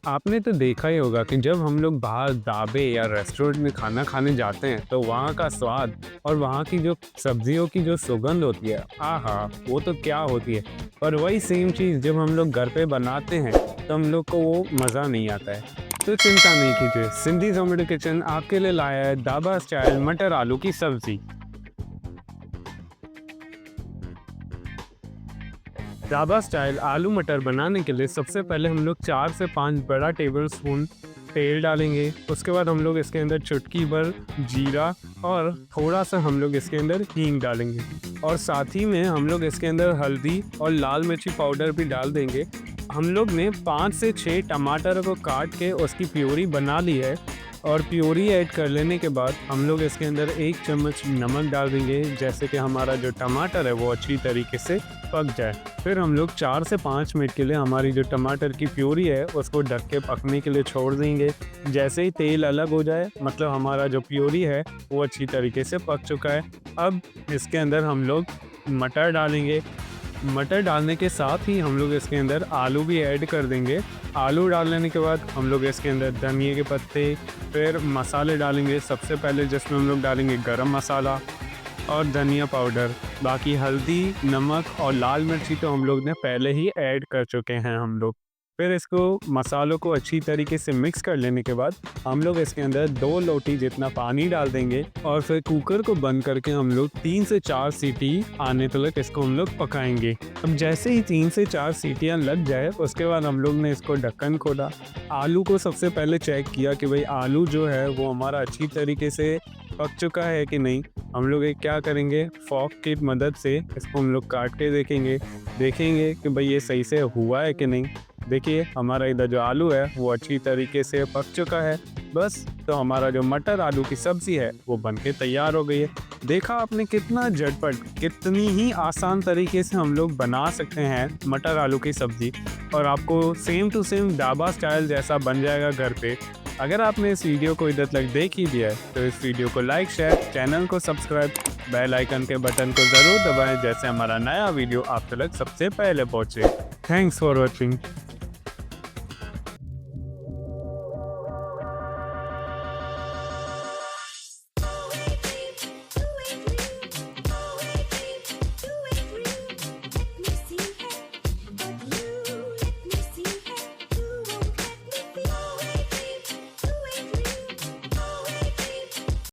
आपने तो देखा ही होगा कि जब हम लोग बाहर ढाबे या रेस्टोरेंट में खाना खाने जाते हैं तो वहाँ का स्वाद और वहाँ की जो सब्जियों की जो सुगंध होती है, आहा, वो तो क्या होती है। और वही सेम चीज़ जब हम लोग घर पे बनाते हैं तो हम लोग को वो मज़ा नहीं आता है। तो चिंता नहीं कीजिए, सिंधी जोमेटो किचन आपके लिए लाया है ढाबा स्टाइल मटर आलू की सब्जी। ढाबा स्टाइल आलू मटर बनाने के लिए सबसे पहले हम लोग 4 से 5 बड़ा टेबल स्पून तेल डालेंगे। उसके बाद हम लोग इसके अंदर चुटकी भर जीरा और थोड़ा सा हम लोग इसके अंदर हींग डालेंगे और साथ ही में हम लोग इसके अंदर हल्दी और लाल मिर्ची पाउडर भी डाल देंगे। हम लोग ने 5 से 6 टमाटर को काट के उसकी प्योरी बना ली है और प्योरी ऐड कर लेने के बाद हम लोग इसके अंदर 1 चम्मच नमक डाल देंगे, जैसे कि हमारा जो टमाटर है वो अच्छी तरीके से पक जाए। फिर हम लोग 4 से 5 मिनट के लिए हमारी जो टमाटर की प्योरी है उसको ढक के पकने के लिए छोड़ देंगे। जैसे ही तेल अलग हो जाए, मतलब हमारा जो प्योरी है वो अच्छी तरीके से पक चुका है। अब इसके अंदर हम लोग मटर डालेंगे। मटर डालने के साथ ही हम लोग इसके अंदर आलू भी ऐड कर देंगे। आलू डाल लेने के बाद हम लोग इसके अंदर धनिए के पत्ते, फिर मसाले डालेंगे। सबसे पहले जिसमें हम लोग डालेंगे गरम मसाला और धनिया पाउडर। बाकी हल्दी, नमक और लाल मिर्ची तो हम लोग ने पहले ही ऐड कर चुके हैं हम लोग। फिर इसको मसालों को अच्छी तरीके से मिक्स कर लेने के बाद हम लोग इसके अंदर 2 लोटी जितना पानी डाल देंगे और फिर कुकर को बंद करके हम लोग 3 से 4 सीटी आने तक इसको हम लोग पकाएंगे। अब जैसे ही 3 से 4 सीटियां लग जाए उसके बाद हम लोग ने इसको ढक्कन खोला। आलू को सबसे पहले चेक किया कि भाई आलू जो है वो हमारा अच्छी तरीके से पक चुका है कि नहीं। हम लोग एक क्या करेंगे, फॉक की मदद से इसको हम लोग काट के देखेंगे कि भाई ये सही से हुआ है कि नहीं। देखिए हमारा इधर जो आलू है वो अच्छी तरीके से पक चुका है। बस तो हमारा जो मटर आलू की सब्ज़ी है वो बनके तैयार हो गई है। देखा आपने कितना झटपट, कितनी ही आसान तरीके से हम लोग बना सकते हैं मटर आलू की सब्ज़ी और आपको same to same dhaba style जैसा बन जाएगा घर पे। अगर आपने इस वीडियो को इधर तक देख ही दिया है तो इस वीडियो को लाइक, शेयर, चैनल को सब्सक्राइब, बेल आइकन के बटन को ज़रूर दबाएं, जैसे हमारा नया वीडियो आप तक सबसे पहले पहुंचे। Thanks for watching.